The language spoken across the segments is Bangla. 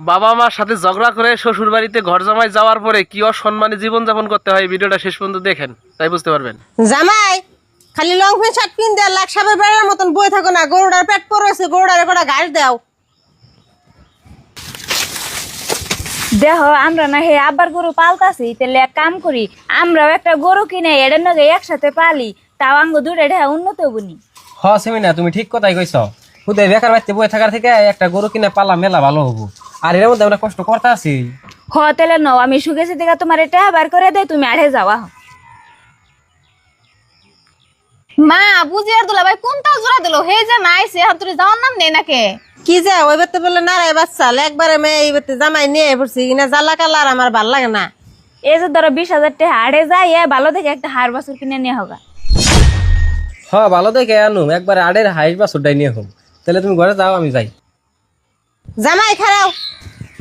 বাবা মার সাথে ঝগড়া করে শ্বশুর বাড়িতে ঘর জামাই যাওয়ার পরে কি অসম্মানে জীবনযাপন করতে হয়, ভিডিওটা শেষ পর্যন্ত দেখেন, তাই বুঝতে পারবেন। জামাই খালি লং পেন শার্ট পিন দেয়া লাখ সাপের বেড়ার মতন বই থাকো না, গরুটার পেট পড়েছে, গরুটারে কটা ঘাস দাও। দেহ আমরা না হে আবার গরু পালতাছি, তাহলে এক কাম করি, আমরাও একটা গরু কিনে এটার নগে একসাথে পালি, তাও আঙ্গ দুটা ঢেয়া উন্নত হবনি। হ সেমিনা, তুমি ঠিক কথাই কইছ। খুদে বেকার বাড়িতে বই থাকার থেকে একটা গরু কিনে পালা মেলা ভালো হবো। আর এর মধ্যে আমরা কষ্ট করতে আছি। হ তাহলে নাও, আমি সুখেছি দিকে তোমার এটা বার করে দেয়, তুমি আড়ে যাওয়া। মা বুঝি আর দুলা ভাই কোনটাও জোড়া দিল হে যে নাইছে হাত তুই যাওয়ার নাম নেই নাকে কি যা ওই বেতে বলে নারাই বাচ্চা একবারে মেয়ে এই বেতে জামাই নিয়ে পড়ছি কিনা জ্বালা কালার আমার ভাল লাগে না। এই যে ধরো 20,000 টাকা আড়ে যায়, ভালো থেকে একটা হার বাছুর কিনে নিয়ে হোগা। হ ভালো দেখে আনুম, একবার আড়ের হাইস বা সুডাই নিয়ে হোক। তাহলে তুমি ঘরে যাও, আমি যাই। জামাই খারাও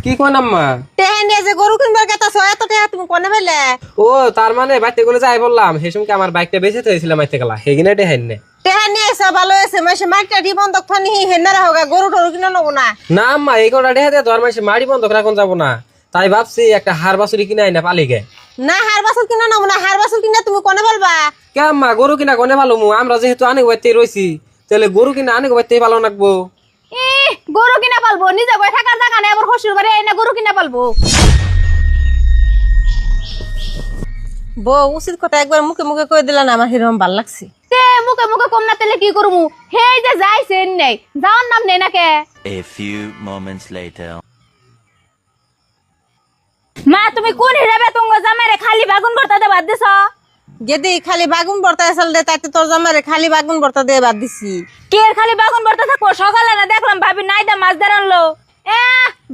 কি কোন আম্মা? টেহা নিয়ে যে গরু কিনবার কথা এত টেহা তুমি কোনে পেলে? ও তার মানে বাইতে গেলে যাই বললাম, সেই সময় আমার বাইকটা বেঁচে হয়েছিল মাইতে গেলা, সেগিনে দেখাই নে। টেহা নিয়ে এসে ভালো হয়েছে, মাসে মাইটা ডি বন্ধক থানি হেন্নারা হোগা, গরু টরু কিনে নেবো না। না আম্মা, এই কটা দেখাতে ধর মাসে মাড়ি বন্ধক রাখুন যাবো না, তাই ভাবছি একটা হার বাছুরি কিনে আই না পালিগে। না হার বাছুর কিনে নেবো না, হার বাছুর কিনে তুমি কোনে বলবা? কে আম্মা, গরু কিনা কোনে ভালো মু, আমরা যেহেতু আনেক বাইতে রয়েছি, তাহলে গরু কিনা আনেক বাইতে ভালো লাগবো। গরু কিনা পালবো, নিজে বই থাকার জায়গা নেই, আবার শ্বশুর বাড়ি এনে গরু কিনা পালবো। বউ উচিত কথা একবার মুখে মুখে কই দিলা না, আমার হিরম ভাল লাগছে। তে মুখে মুখে কম না তেলে কি করমু, হে যে যাইছে নেই যাওয়ার নাম নেই নাকে। A few moments later. মা তুমি কোন হিসাবে তোমার জামাইরে খালি বাগুন ভর্তা দিয়ে বাদ দিছ? গেদি খালি বাগুন ভর্তা এসাল দে, তাইতে তোর জামাইরে খালি বাগুন ভর্তা দিয়ে বাদ দিছি। কে এর খালি বাগুন ভর্তা থাকবো? সকালে না দেখলাম ভাবি নাইদা মাছ ধরে আনলো।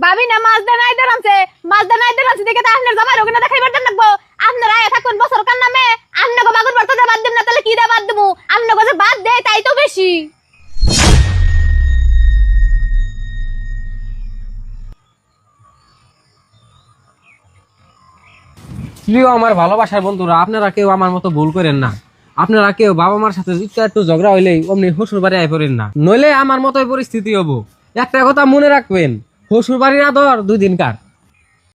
ভাবি না মাছ দা নাই দেরামছে, মাছ দা নাই দেরামছে দেখে তো আপনার জামাই ওখানে দেখাইবার দেন লাগবো। আপনার আয়া থাকুন বছর কার নামে, আপনাকে বাগুন ভর্তা দিয়ে বাদ দিম না, তাহলে কি দিয়ে বাদ দেবো? আপনাকে যে বাদ দেয় তাই তো বেশি। প্রিয় আমার ভালোবাসার বন্ধুরা, আপনারা কেউ আমার মতো ভুল করেন না। আপনারা কেউ বাবা মার সাথে একটু ঝগড়া হইলেই অমনি শ্বশুর বাড়ি আয় পড়েন না, নইলে আমার মতোই পরিস্থিতি হবো। একটা কথা মনে রাখবেন, শ্বশুর বাড়ির আদর 2 দিনকার।